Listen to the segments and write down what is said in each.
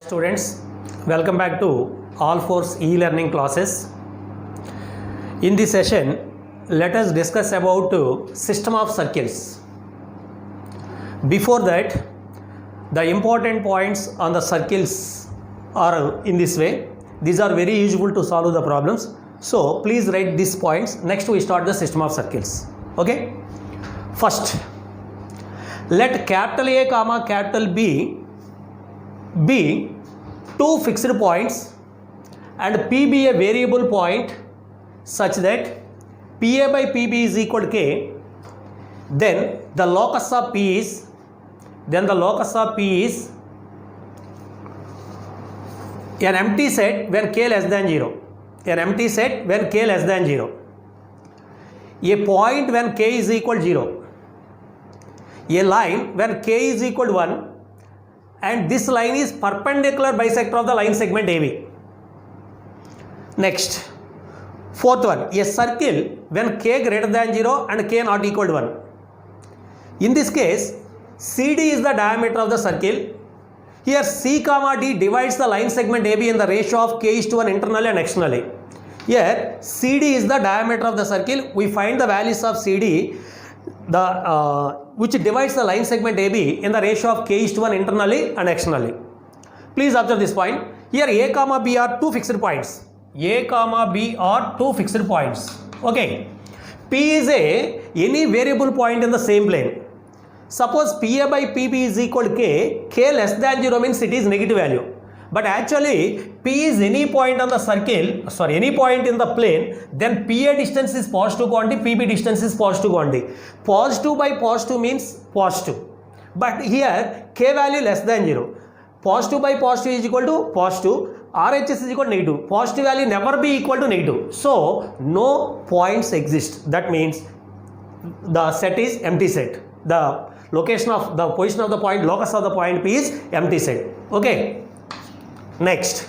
Students, welcome back to All Force e-learning classes. In this session, let us discuss about system of circles. Before that, the important points on the circles are in this way. These are very useful to solve the problems. So please write these points. Next we start the system of circles. Okay. First, let capital A comma capital B be two fixed points and P be a variable point such that PA by PB is equal to K. Then the locus of P is an empty set when K less than 0. An empty set when K less than 0. A point when K is equal to 0. A line when K is equal to 1. And this line is perpendicular bisector of the line segment AB. Next, fourth one, a circle when K greater than 0 and K not equal to 1. In this case, CD is the diameter of the circle. Here C comma D divides the line segment AB in the ratio of K is to 1 internally and externally. Here CD is the diameter of the circle. We find the values of CD which divides the line segment AB in the ratio of K is to 1 internally and externally. Please observe this point. Here A comma B are two fixed points. A comma B are two fixed points. Okay. P is any variable point in the same plane. Suppose PA by PB is equal to K less than 0 means it is negative value. But actually P is any point on the circle, any point in the plane, then PA distance is positive quantity, PB distance is positive quantity. Positive by positive means positive. But here K value less than 0. Positive by positive is equal to positive. RHS is equal to negative. Positive value never be equal to negative. So no points exist. That means the set is empty set. The location of the position of the point, locus of the point P is empty set. Okay. Next,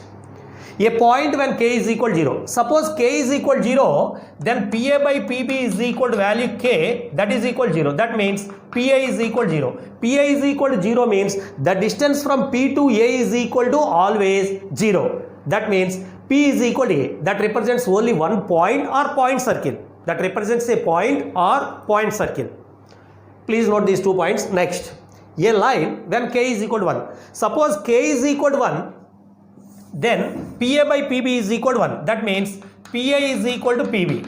a point when K is equal to 0. Suppose K is equal to 0, then PA by PB is equal to value K, that is equal to 0. That means PA is equal to 0. PA is equal to 0 means the distance from P to A is equal to always 0. That means P is equal to A. That represents only one point or point circle. That represents a point or point circle. Please note these 2 points. Next, a line when K is equal to 1. Suppose K is equal to 1, then PA by PB is equal to 1. That means PA is equal to PB.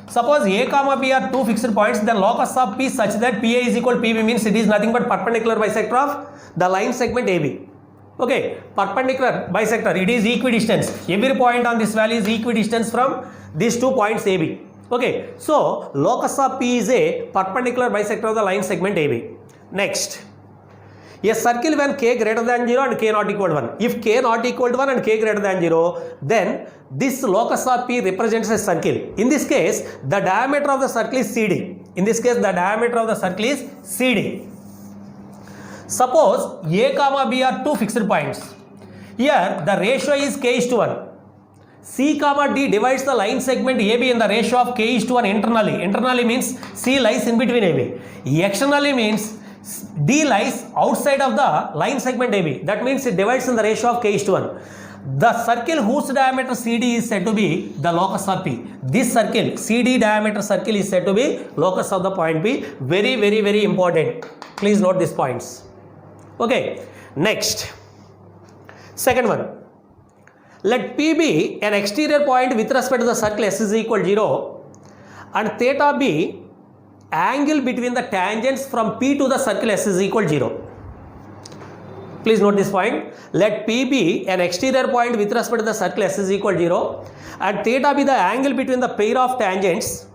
Suppose A comma B are two fixed points, then locus of P such that PA is equal to PB means it is nothing but perpendicular bisector of the line segment AB. Okay, perpendicular bisector, it is equidistance. Every point on this value is equidistance from these 2 points AB. Okay, so locus of P is a perpendicular bisector of the line segment AB. Next, a circle when K greater than 0 and K not equal to 1. If K not equal to 1 and K greater than 0, then this locus of P represents a circle. In this case, the diameter of the circle is CD. In this case, the diameter of the circle is CD. Suppose A comma B are two fixed points. Here, the ratio is K is to 1. C comma D divides the line segment AB in the ratio of K is to 1 internally. Internally means C lies in between AB. Externally means D lies outside of the line segment AB. That means it divides in the ratio of K is to 1. The circle whose diameter CD is said to be the locus of P. This circle, CD diameter circle, is said to be locus of the point P. Very, very, very important. Please note these points. Okay. Next, second one. Let P be an exterior point with respect to the circle S is equal to 0 and theta be angle between the tangents from P to the circle S is equal to 0. Please note this point. Let P be an exterior point with respect to the circle S is equal to 0 and theta be the angle between the pair of tangents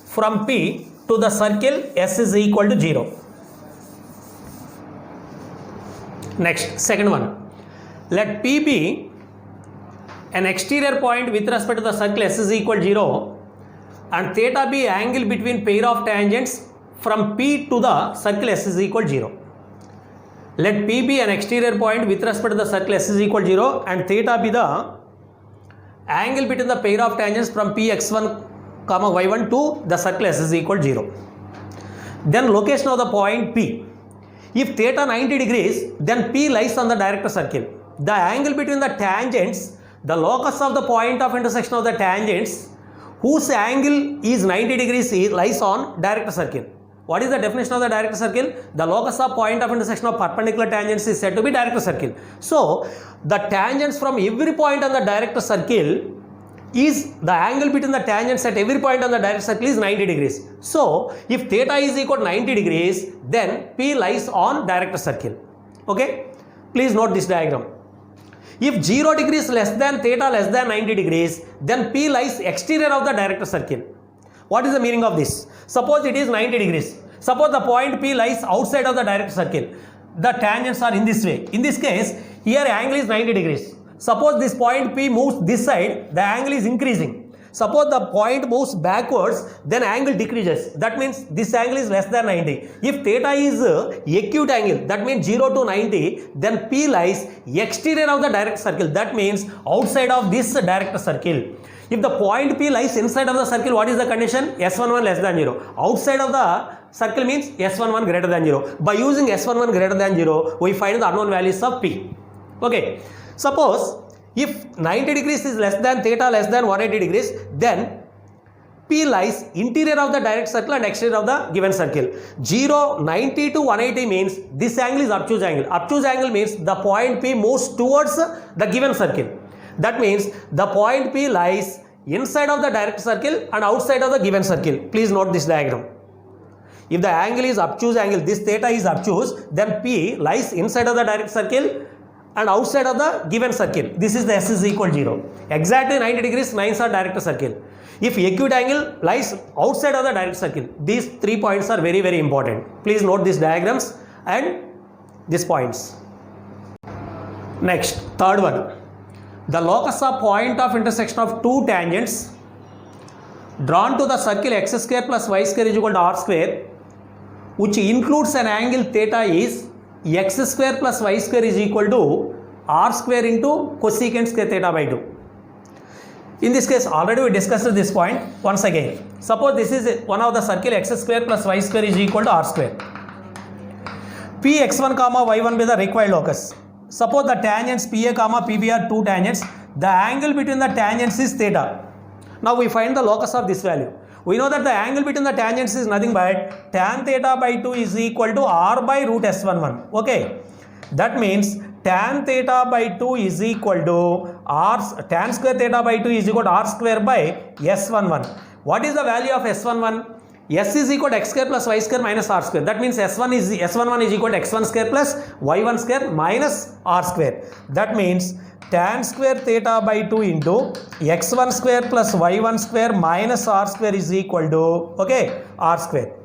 from P to the circle S is equal to 0. Next, second one. Let P be an exterior point with respect to the circle S is equal to 0 and theta be angle between pair of tangents from P to the circle S is equal to 0. Let P be an exterior point with respect to the circle S is equal to 0 and theta be the angle between the pair of tangents from P x1 comma y1 to the circle S is equal to 0. Then location of the point P. If theta 90 degrees, then P lies on the director circle. the angle between the tangents, the locus of the point of intersection of the tangents whose angle is 90 degrees lies on direct circle. What is the definition of the direct circle? The locus of point of intersection of perpendicular tangents is said to be direct circle. So, the tangents from every point on the direct circle is the angle between the tangents at every point on the direct circle is 90 degrees. So, if theta is equal to 90 degrees, then P lies on direct circle. Okay? Please note this diagram. If 0 degrees less than theta less than 90 degrees, then P lies exterior of the direct circle. What is the meaning of this? Suppose it is 90 degrees. Suppose the point P lies outside of the direct circle. The tangents are in this way. In this case, here angle is 90 degrees. Suppose this point P moves this side, the angle is increasing. Suppose the point moves backwards, then angle decreases. That means this angle is less than 90. If theta is acute angle, that means 0 to 90, then P lies exterior of the direct circle. That means outside of this direct circle. If the point P lies inside of the circle, what is the condition? S11 less than 0. Outside of the circle means S11 greater than 0. By using S11 greater than 0, we find the unknown values of P. Okay. Suppose if 90 degrees is less than theta less than 180 degrees, then P lies interior of the direct circle and exterior of the given circle. 0, 90 to 180 means this angle is obtuse angle. Obtuse angle means the point P moves towards the given circle. That means the point P lies inside of the direct circle and outside of the given circle. Please note this diagram. If the angle is obtuse angle, this theta is obtuse, then P lies inside of the direct circle and outside of the given circle. This is the S is equal 0. Exactly 90 degrees, 9 are direct circle. If acute angle lies outside of the direct circle, these 3 points are very, very important. Please note these diagrams and these points. Next, third one. The locus of point of intersection of two tangents drawn to the circle x square plus y square is equal to r square, which includes an angle theta is x square plus y square is equal to r square into cosecant square theta by 2. In this case, already we discussed this point once again. Suppose this is one of the circle x square plus y square is equal to r square. Px1 comma y1 be the required locus. Suppose the tangents PA comma PB are two tangents. The angle between the tangents is theta. Now we find the locus of this value. We know that the angle between the tangents is nothing but tan theta by 2 is equal to r by root s11. Okay. That means tan theta by 2 is equal to r, tan square theta by 2 is equal to r square by s11. What is the value of s11? S is equal to x square plus y square minus r square. That means s11 is equal to x1 square plus y1 square minus r square. That means tan square theta by 2 into x1 square plus y1 square minus r square is equal to r square.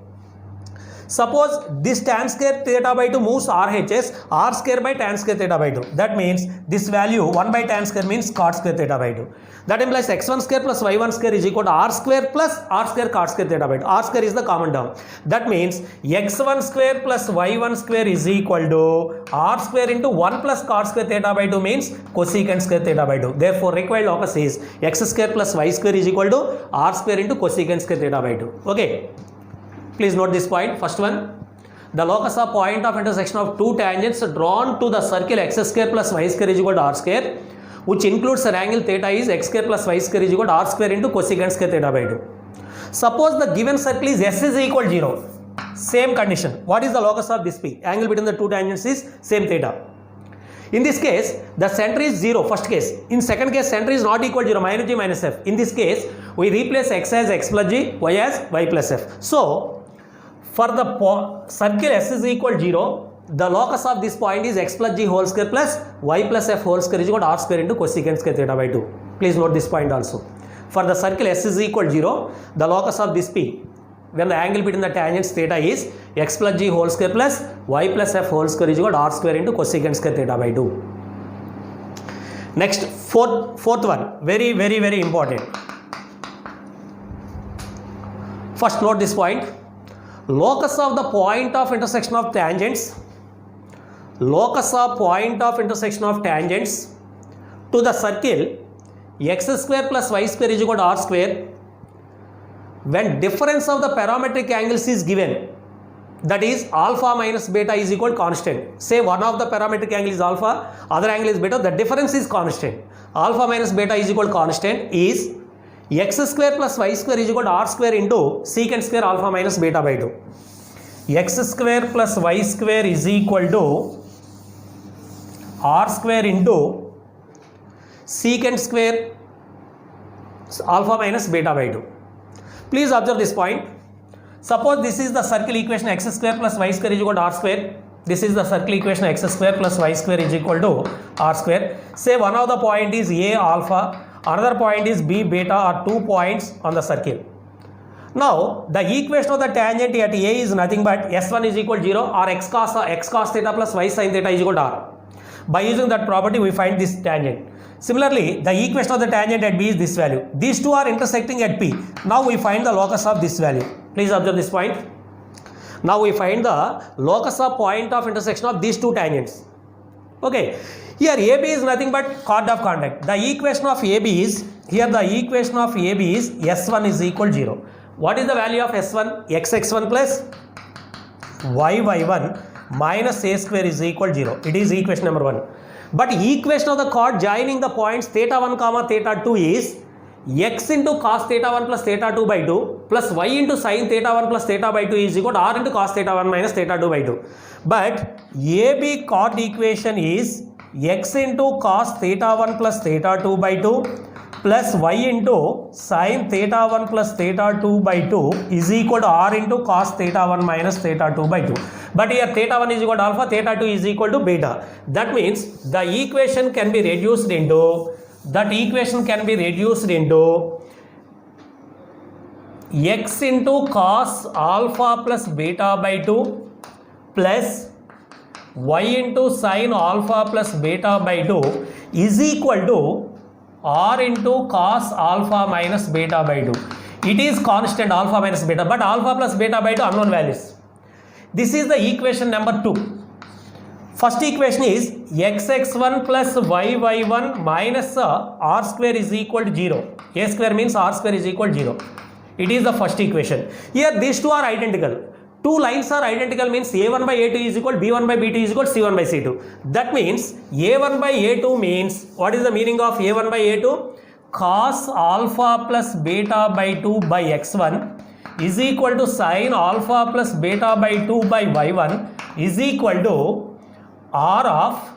Suppose this tan square theta by 2 moves RHS, r square by tan square theta by 2. That means this value 1 by tan square means cot square theta by 2. That implies x1 square plus y1 square is equal to r square plus r square cot square theta by 2. R square is the common term. That means x1 square plus y1 square is equal to r square into 1 plus cot square theta by 2 means cosecant square theta by 2. Therefore, required locus is x square plus y square is equal to r square into cosecant square theta by 2. Okay. Please note this point. First one, the locus of point of intersection of two tangents drawn to the circle x square plus y square is equal to r square, which includes an angle theta is x square plus y square is equal to r square into cosecant square theta by 2. Suppose the given circle is s is equal to 0. Same condition. What is the locus of this P? Angle between the two tangents is same theta. In this case, the center is 0, first case. In second case, center is not equal to 0, minus g minus f. In this case, we replace x as x plus g, y as y plus f. So, for the circle s is equal to 0, the locus of this point is x plus g whole square plus y plus f whole square is equal to r square into cosecant square theta by 2. Please note this point also. For the circle s is equal to 0, the locus of this P, when the angle between the tangents theta is x plus g whole square plus y plus f whole square is equal to r square into cosecant square theta by 2. Next, fourth one, very, very, very important. First note this point. Locus of the point of intersection of tangents, locus of point of intersection of tangents to the circle x square plus y square is equal to r square when difference of the parametric angles is given. that is alpha minus beta is equal to constant. Say one of the parametric angle is alpha, other angle is beta, the difference is constant. Alpha minus beta is equal to constant is x square plus y square is equal to r square into secant square alpha minus beta by 2. X square plus y square is equal to r square into secant square alpha minus beta by 2. Please observe this point. Suppose this is the circle equation x square plus y square is equal to r square. This is the circle equation x square plus y square is equal to r square. Say one of the point is a alpha, another point is b beta, or 2 points on the circle. Now the equation of the tangent at a is nothing but s1 is equal to 0 or x cos theta plus y sin theta is equal to r. By using that property we find this tangent. Similarly, the equation of the tangent at b is this value. These two are intersecting at p. Now we find the locus of this value. Please observe this point. Now we find the locus of point of intersection of these two tangents. Okay. Here AB is nothing but chord of contact. The equation of AB is, here the equation of AB is S1 is equal to 0. What is the value of S1? XX1 plus YY1 minus A square is equal to 0. It is equation number 1. But equation of the chord joining the points theta 1 comma theta 2 is x into cos theta 1 plus theta 2 by 2 plus y into sin theta 1 plus theta by 2 is equal to r into cos theta 1 minus theta 2 by 2. But AB chord equation is x into cos theta 1 plus theta 2 by 2 plus y into sin theta 1 plus theta 2 by 2 is equal to r into cos theta 1 minus theta 2 by 2. But here theta 1 is equal to alpha, theta 2 is equal to beta. That means the equation can be reduced into x into cos alpha plus beta by 2 plus y into sin alpha plus beta by 2 is equal to r into cos alpha minus beta by 2. It is constant alpha minus beta, but alpha plus beta by 2 unknown values. This is the equation number 2. First equation is xx1 plus yy1 minus r square is equal to 0. A square means r square is equal to 0. It is the first equation. Here these two are identical. Two lines are identical means a1 by a2 is equal to b1 by b2 is equal to c1 by c2. That means a1 by a2 means, what is the meaning of a1 by a2? Cos alpha plus beta by 2 by x1 is equal to sin alpha plus beta by 2 by y1 is equal to r of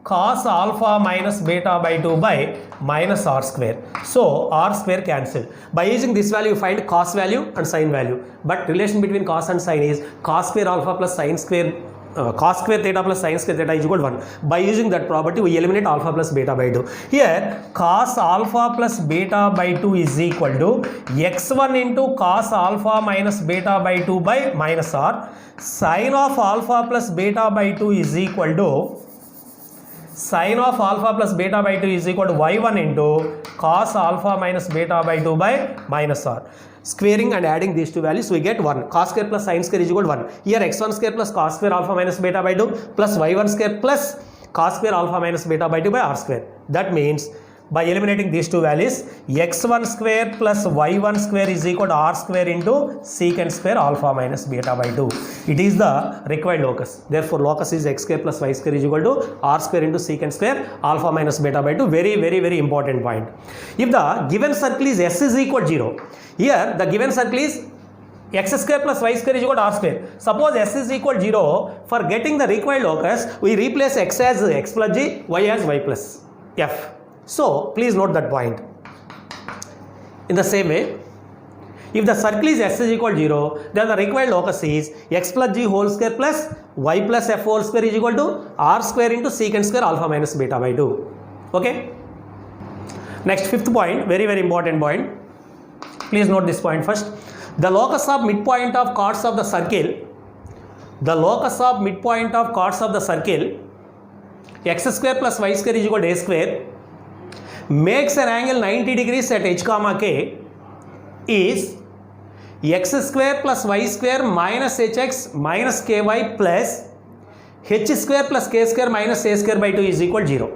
cos alpha minus beta by 2 by minus r square. So r square cancelled. By using this value you find cos value and sin value. But relation between cos and sin is cos square alpha plus sin square cos square theta plus sin square theta is equal to 1. By using that property we eliminate alpha plus beta by 2. Here cos alpha plus beta by 2 is equal to x1 into cos alpha minus beta by 2 by minus r. Sin of alpha plus beta by 2 is equal to sin of alpha plus beta by 2 is equal to y1 into cos alpha minus beta by 2 by minus r. Squaring and adding these two values we get 1. Cos square plus sin square is equal to 1. Here x1 square plus cos square alpha minus beta by 2 plus y1 square plus cos square alpha minus beta by 2 by r square. That means by eliminating these two values x1 square plus y1 square is equal to r square into secant square alpha minus beta by 2. It is the required locus. Therefore locus is x square plus y square is equal to r square into secant square alpha minus beta by 2. Very important point. If the given circle is s is equal to 0, here the given circle is x square plus y square is equal to r square. Suppose s is equal to 0, for getting the required locus we replace x as x plus g, y as y plus f. So please note that point. In the same way, if the circle is s is equal to 0, then the required locus is x plus g whole square plus y plus f whole square is equal to r square into secant square alpha minus beta by 2. Okay. Next, fifth point, very important point. Please note this point first. The locus of midpoint of chords of the circle. The locus of midpoint of chords of the circle x square plus y square is equal to a square makes an angle 90 degrees at h comma k is x square plus y square minus hx minus ky plus h square plus k square minus a square by 2 is equal to 0.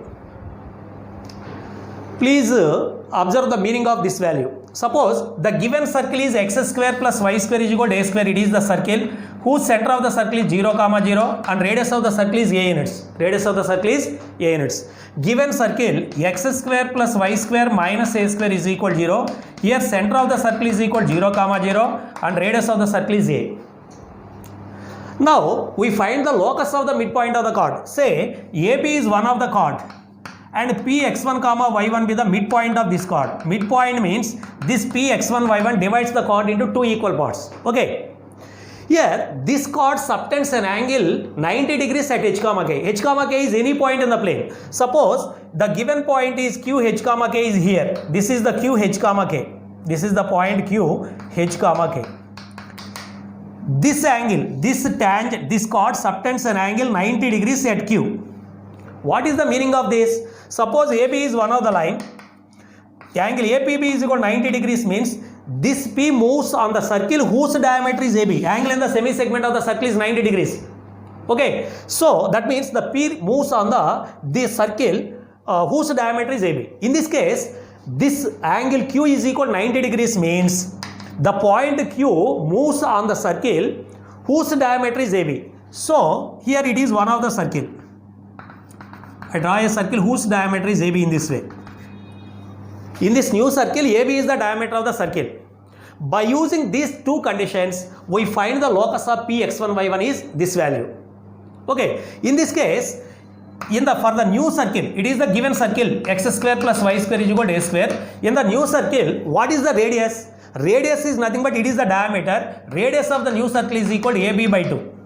Please observe the meaning of this value. Suppose the given circle is x square plus y square is equal to a square. It is the circle whose center of the circle is 0, 0 and radius of the circle is a units. Radius of the circle is a units. Given circle x square plus y square minus a square is equal to 0. Here center of the circle is equal to 0, 0 and radius of the circle is a. Now we find the locus of the midpoint of the chord. Say AB is one of the chord and Px1, y1 be the midpoint of this chord. Midpoint means this Px1, y1 divides the chord into two equal parts. Okay. Here this chord subtends an angle 90 degrees at h, k. H, k is any point in the plane. Suppose the given point is q, h, k is here. This is the q, h, k. This is the point q, h, k. This angle, this tangent, this chord subtends an angle 90 degrees at q. What is the meaning of this? Suppose AB is one of the line. Angle APB is equal to 90 degrees means this P moves on the circle whose diameter is AB. Angle in the semi-segment of the circle is 90 degrees. Okay. So that means the P moves on the circle whose diameter is AB. In this case, this angle Q is equal to 90 degrees means the point Q moves on the circle whose diameter is AB. So here it is one of the circle. I draw a circle whose diameter is AB in this way. In this new circle, AB is the diameter of the circle. By using these two conditions, we find the locus of Px1, y1 is this value. Okay. In this case, for the new circle, it is the given circle x square plus y square is equal to a square. In the new circle, what is the radius? Radius is nothing but it is the diameter. Radius of the new circle is equal to AB by 2.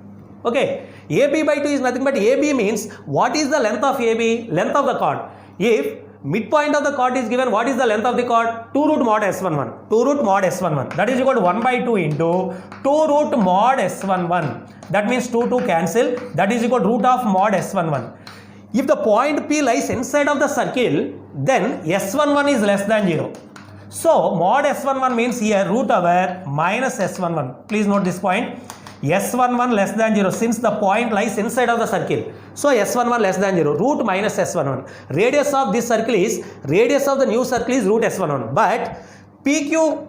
Okay. AB by 2 is nothing but AB means what is the length of AB? Length of the chord. If midpoint of the chord is given, what is the length of the chord? 2 root mod S11. 2 root mod S11. That is equal to 1 by 2 into 2 root mod S11. That means 2 cancel. That is equal to root of mod S11. If the point P lies inside of the circle, then S11 is less than 0. So mod S11 means here root over minus S11. Please note this point. S11 less than 0 since the point lies inside of the circle. So S11 less than 0. Root minus S11. Radius of this circle is, radius of the new circle is root S11. But PQ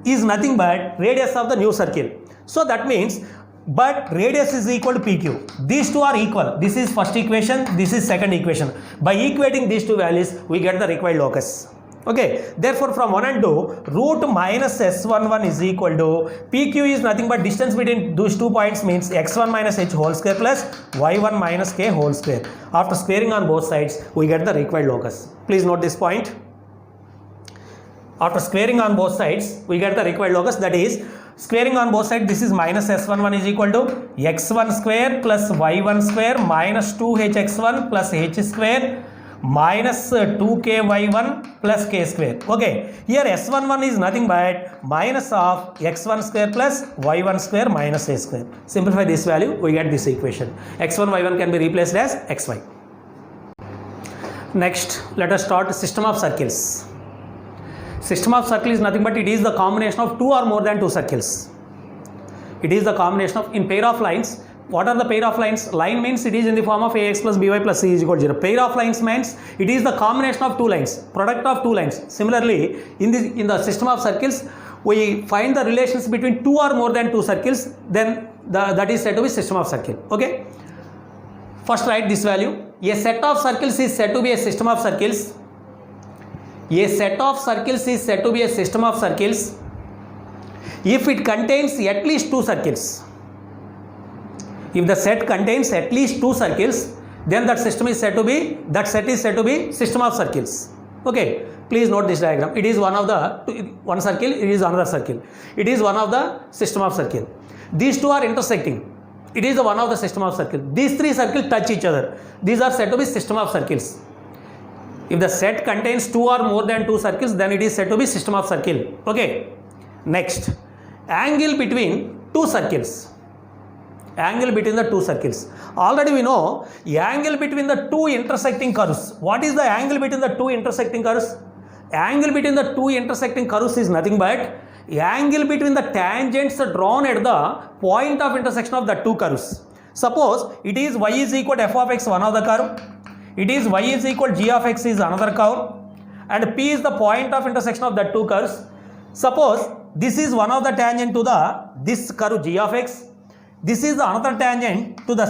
is nothing but radius of the new circle. So that means, but radius is equal to PQ. These two are equal. This is first equation. This is second equation. By equating these two values, we get the required locus. Okay, therefore from 1 and 2, root minus S11 is equal to PQ is nothing but distance between those 2 points means x1 minus h whole square plus y1 minus k whole square. After squaring on both sides, we get the required locus. Please note this point. After squaring on both sides, we get the required locus, that is squaring on both sides, this is minus S11 is equal to x1 square plus y1 square minus 2hx1 plus h square minus 2ky1 plus k square. Okay, here s11 is nothing but minus of x1 square plus y1 square minus a square. Simplify this value, we get this equation. x1, y1 can be replaced as xy. Next, let us start system of circles. System of circles is nothing but it is the combination of two or more than two circles. It is the combination of, in pair of lines. What are the pair of lines? Line means it is in the form of ax plus by plus c is equal to 0. Pair of lines means it is the combination of two lines, product of two lines. Similarly, in the system of circles, we find the relations between two or more than two circles, then that is said to be system of circle. Okay. First write this value. A set of circles is said to be a system of circles. A set of circles is said to be a system of circles if it contains at least two circles. If the set contains at least two circles, then that system is said to be, that set is said to be system of circles. Okay, please note this diagram. It is one of the, one circle, it is another circle. It is one of the system of circle. These two are intersecting. It is the one of the system of circle. These three circles touch each other. These are said to be system of circles. If the set contains two or more than two circles, then it is said to be system of circle. Okay. Next, angle between two circles. Angle between the two circles. Already we know angle between the two intersecting curves. What is the angle between the two intersecting curves? Angle between the two intersecting curves is nothing but angle between the tangents drawn at the point of intersection of the two curves. Suppose it is y is equal to f of x, one of the curve. It is y is equal to g of x is another curve. And P is the point of intersection of the two curves. Suppose this is one of the tangent to this curve g of x. This is the another tangent to the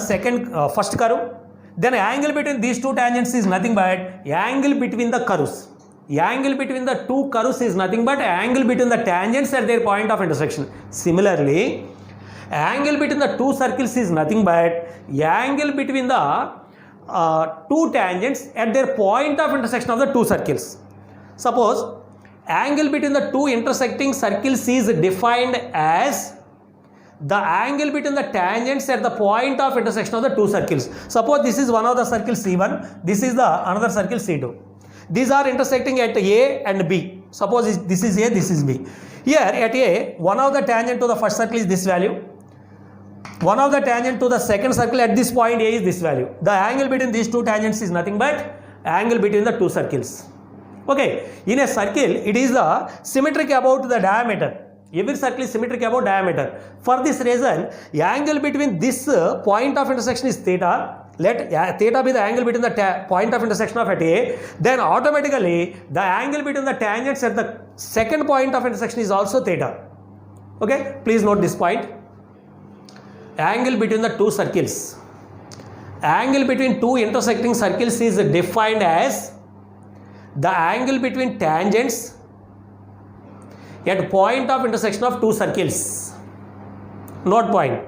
first curve. Then angle between these two tangents is nothing but angle between the curves. Angle between the two curves is nothing but angle between the tangents at their point of intersection. Similarly, angle between the two circles is nothing but angle between the two tangents at their point of intersection of the two circles. Suppose angle between the two intersecting circles is defined as the angle between the tangents at the point of intersection of the two circles. Suppose this is one of the circles C1, this is the another circle C2. These are intersecting at A and B. Suppose this is A, this is B. Here at A, one of the tangent to the first circle is this value. One of the tangent to the second circle at this point A is this value. The angle between these two tangents is nothing but angle between the two circles. Okay, in a circle, it is the symmetric about the diameter. Every circle is symmetric about diameter. For this reason, angle between this point of intersection is theta. Let theta be the angle between the point of intersection of at A. Then automatically, the angle between the tangents at the second point of intersection is also theta. Okay, please note this point. Angle between the two circles. Angle between two intersecting circles is defined as the angle between tangents at point of intersection of two circles. Note point.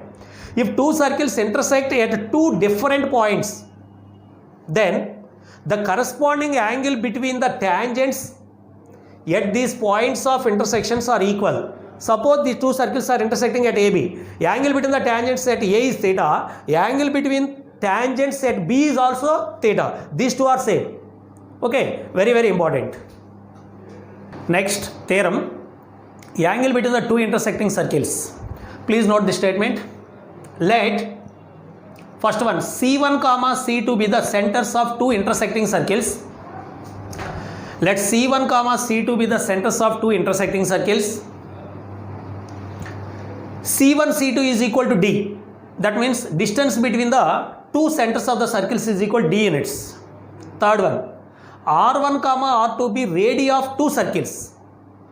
If two circles intersect at two different points, then the corresponding angle between the tangents at these points of intersections are equal. Suppose these two circles are intersecting at AB. Angle between the tangents at A is theta. Angle between tangents at B is also theta. These two are same. Okay, very, very important. Next theorem. Angle between the two intersecting circles. Please note this statement. Let first one C1 comma C2 be the centers of two intersecting circles. Let C1 comma C2 be the centers of two intersecting circles. C1 C2 is equal to D. That means distance between the two centers of the circles is equal to D units. Third one, R1 comma R2 be radii of two circles.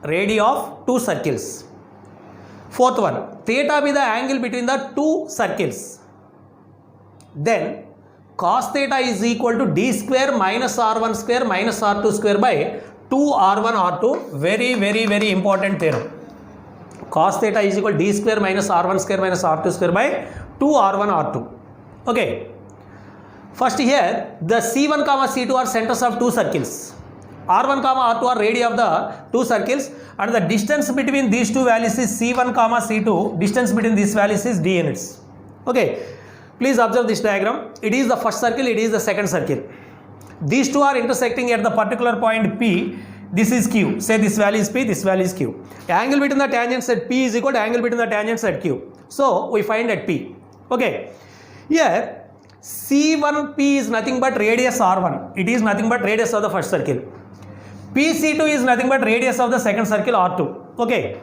Radii of two circles. Fourth one, theta be the angle between the two circles. Then cos theta is equal to D square minus R1 square minus R2 square by 2 R1 R2. Very, very, very important theorem. Cos theta is equal to D square minus R1 square minus R2 square by 2 R1 R2. Okay. First here, the C1 comma C2 are centers of two circles. R1 comma R2 are radii of the two circles, and the distance between these two values is C1 comma C2. Distance between these values is D units. Okay. Please observe this diagram. It is the first circle, it is the second circle. These two are intersecting at the particular point P. This is Q. Say this value is P, this value is Q. Angle between the tangents at P is equal to angle between the tangents at Q. So we find at P. Okay. Here C1P is nothing but radius R1. It is nothing but radius of the first circle. PC2 is nothing but radius of the second circle R2. Okay.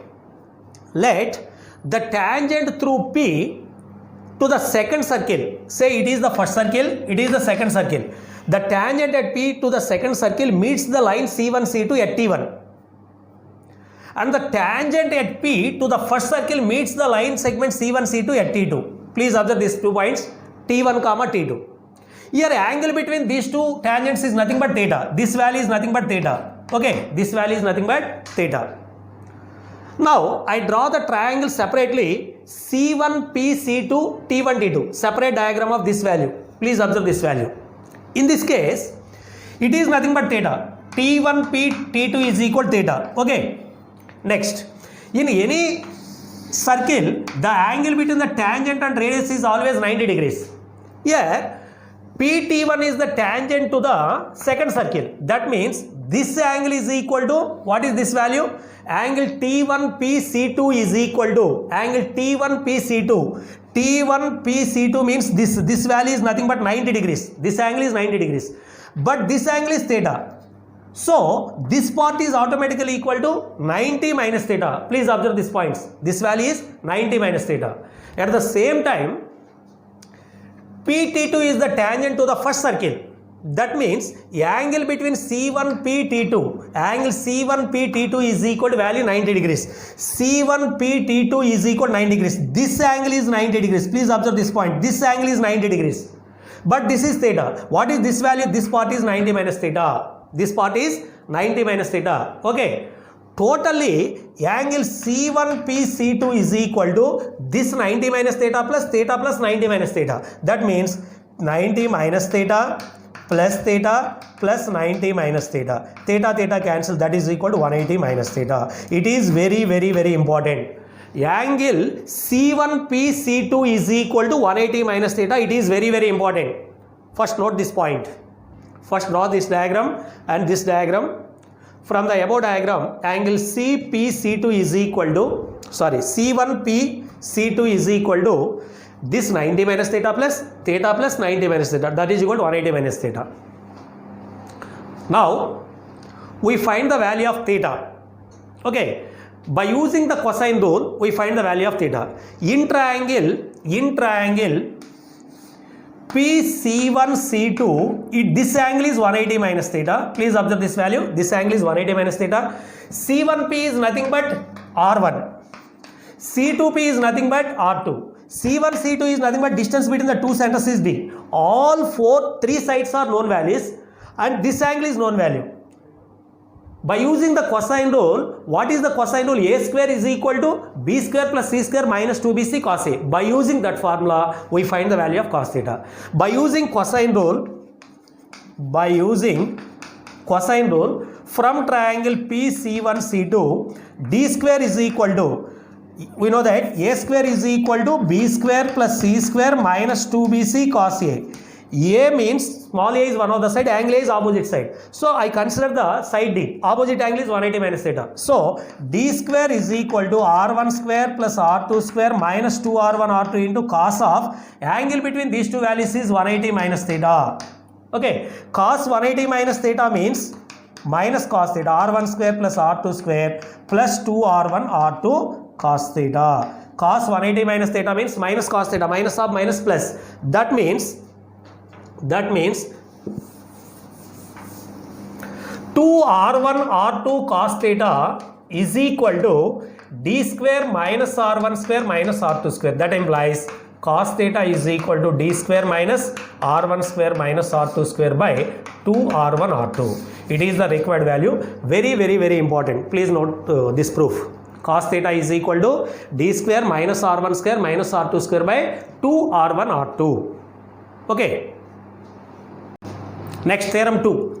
Let the tangent through P to the second circle, say it is the first circle, it is the second circle. The tangent at P to the second circle meets the line C1, C2 at T1. And the tangent at P to the first circle meets the line segment C1, C2 at T2. Please observe these 2 points, T1 comma T2. Here angle between these two tangents is nothing but theta. This value is nothing but theta. Okay, this value is nothing but theta. Now I draw the triangle separately, C1, P, C2, T1, T2. Separate diagram of this value. Please observe this value. In this case, it is nothing but theta. T1, P, T2 is equal to theta. Okay. Next, in any circle, the angle between the tangent and radius is always 90 degrees. Here, PT1 is the tangent to the second circle. That means this angle is equal to, what is this value? Angle T1PC2 is equal to angle T1PC2. T1PC2 means this value is nothing but 90 degrees. This angle is 90 degrees. But this angle is theta. So this part is automatically equal to 90 minus theta. Please observe these points. This value is 90 minus theta. At the same time, PT2 is the tangent to the first circle. That means angle between C1P T2, angle C1P T2 is equal to value 90 degrees. C1P T2 is equal to 90 degrees. This angle is 90 degrees. Please observe this point. This angle is 90 degrees. But this is theta. What is this value? This part is 90 minus theta. This part is 90 minus theta. Okay. Totally, angle C1P C2 is equal to this 90 minus theta plus 90 minus theta. That means 90 minus theta plus 90 minus theta. Theta cancel, that is equal to 180 minus theta. It is very important. Angle C1P C2 is equal to 180 minus theta. It is very important. First note this point. First draw this diagram and this diagram. From the above diagram, angle CP-C2 is equal to, C1P C2 is equal to this 90 minus theta plus 90 minus theta, that is equal to 180 minus theta. Now, we find the value of theta. Okay, by using the cosine rule, we find the value of theta. In triangle PC1C2, this angle is 180 minus theta. Please observe this value. This angle is 180 minus theta. C1P is nothing but R1. C2P is nothing but R2. C1, C2 is nothing but distance between the two centers is D. All three sides are known values and this angle is known value. By using the cosine rule, what is the cosine rule? A square is equal to B square plus C square minus 2BC cos A. By using that formula, we find the value of cos theta. By using cosine rule, from triangle PC1C2, D square is equal to, we know that A square is equal to B square plus C square minus 2BC cos A. A means small a is one of the side, angle A is opposite side. So I consider the side D. Opposite angle is 180 minus theta. So D square is equal to R1 square plus R2 square minus 2R1 R2 into cos of angle between these two values is 180 minus theta. Okay, cos 180 minus theta means minus cos theta, R1 square plus R2 square plus 2R1 R2 cos theta. Cos 180 minus theta means minus cos theta, minus of minus plus. That means 2R1 R2 cos theta is equal to D square minus R1 square minus R2 square. That implies cos theta is equal to D square minus R1 square minus R2 square by 2R1 R2. It is the required value. Very important. Please note this proof. Cos theta is equal to D square minus R1 square minus R2 square by 2R1 R2. Okay. Next, theorem 2.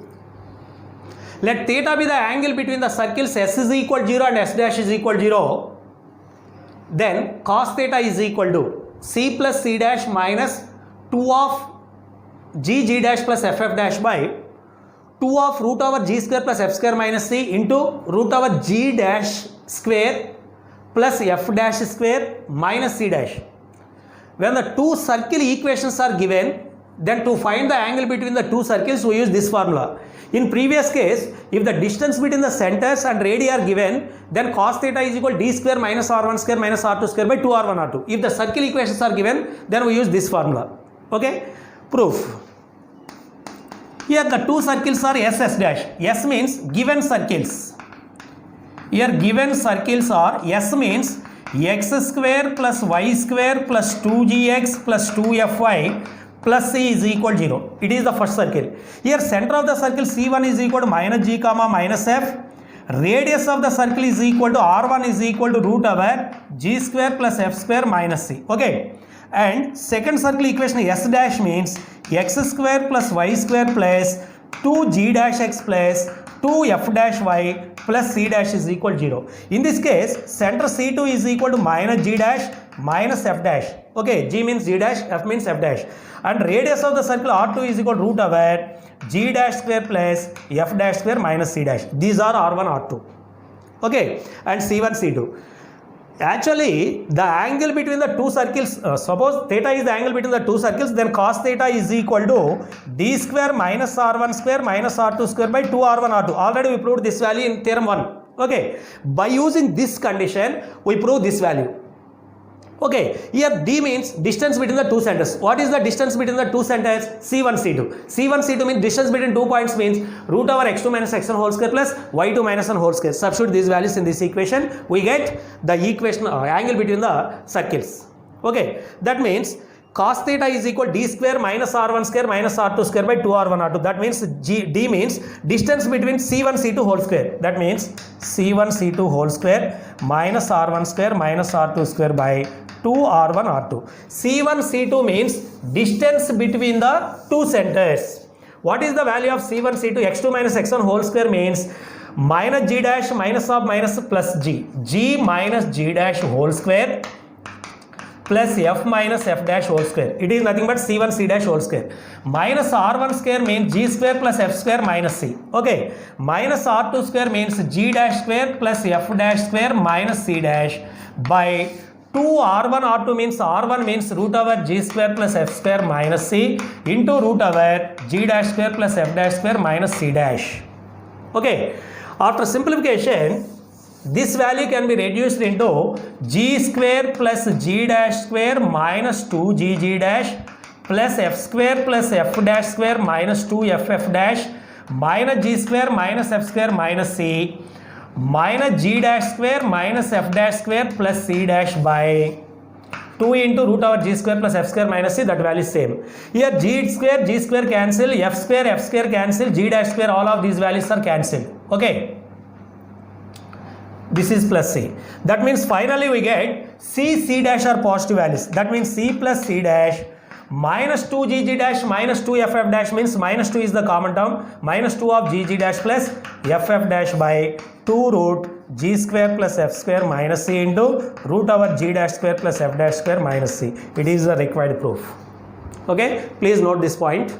Let theta be the angle between the circles S is equal to 0 and S dash is equal to 0. Then cos theta is equal to C plus C dash minus 2 of G dash plus FF dash by 2 of root over G square plus F square minus C into root over G dash square plus F dash square minus C dash. When the two circle equations are given, then to find the angle between the two circles, we use this formula. In previous case, if the distance between the centers and radii are given, then cos theta is equal to D square minus R1 square minus R2 square by 2R1 R2. If the circle equations are given, then we use this formula. Okay? Proof. Here the two circles are S dash. S means given circles. Here given circles are, S means x square plus y square plus 2gx plus 2fy plus C is equal to 0. It is the first circle. Here center of the circle C1 is equal to minus G comma minus F. Radius of the circle is equal to R1 is equal to root over G square plus F square minus C. Okay. And second circle equation S dash means x square plus y square plus 2G dash x plus 2F dash y plus C dash is equal to 0. In this case, center C2 is equal to minus G dash minus F dash. Okay, G means G dash, F means F dash. And radius of the circle R2 is equal to root over G dash square plus F dash square minus C dash. These are R1, R2. Okay, and C1, C2. Actually, the angle between the two circles, suppose theta is the angle between the two circles, then cos theta is equal to D square minus R1 square minus R2 square by 2R1 R2. Already we proved this value in theorem 1. Okay, by using this condition, we prove this value. Okay, here D means distance between the two centers. What is the distance between the two centers? C1, C2. C1, C2 means distance between 2 points means root over x2 minus x1 whole square plus y2 minus 1 whole square. Substitute these values in this equation. We get the equation angle between the circles. Okay, that means cos theta is equal d square minus r1 square minus r2 square by 2r1 r2. That means D means distance between C1 C2 whole square. That means C1 C2 whole square minus r1 square minus r2 square by 2r1 r2. C1 C2 means distance between the two centers. What is the value of C1 C2? x2 minus x1 whole square means minus g dash minus of minus plus g minus g dash whole square plus f minus f dash whole square. It is nothing but c1 c dash whole square. Minus r1 square means g square plus f square minus c. Okay. Minus r2 square means g dash square plus f dash square minus c dash by 2 r1 r2 means r1 means root over g square plus f square minus c into root over g dash square plus f dash square minus c dash. Okay. After simplification, this value can be reduced into g square plus g dash square minus 2g dash plus f square plus f dash square minus 2f dash minus g square minus f square minus c minus g dash square minus f dash square plus c dash by 2 into root over g square plus f square minus c. That value is same. Here g square cancel, f square cancel, g dash square, all of these values are cancelled. Okay. This is plus c. That means finally we get c dash are positive values. That means c plus c dash minus 2g dash minus 2f dash means minus 2 is the common term. Minus 2 of g dash plus f dash by 2 root g square plus f square minus c into root over g dash square plus f dash square minus c. It is the required proof. Okay, please note this point.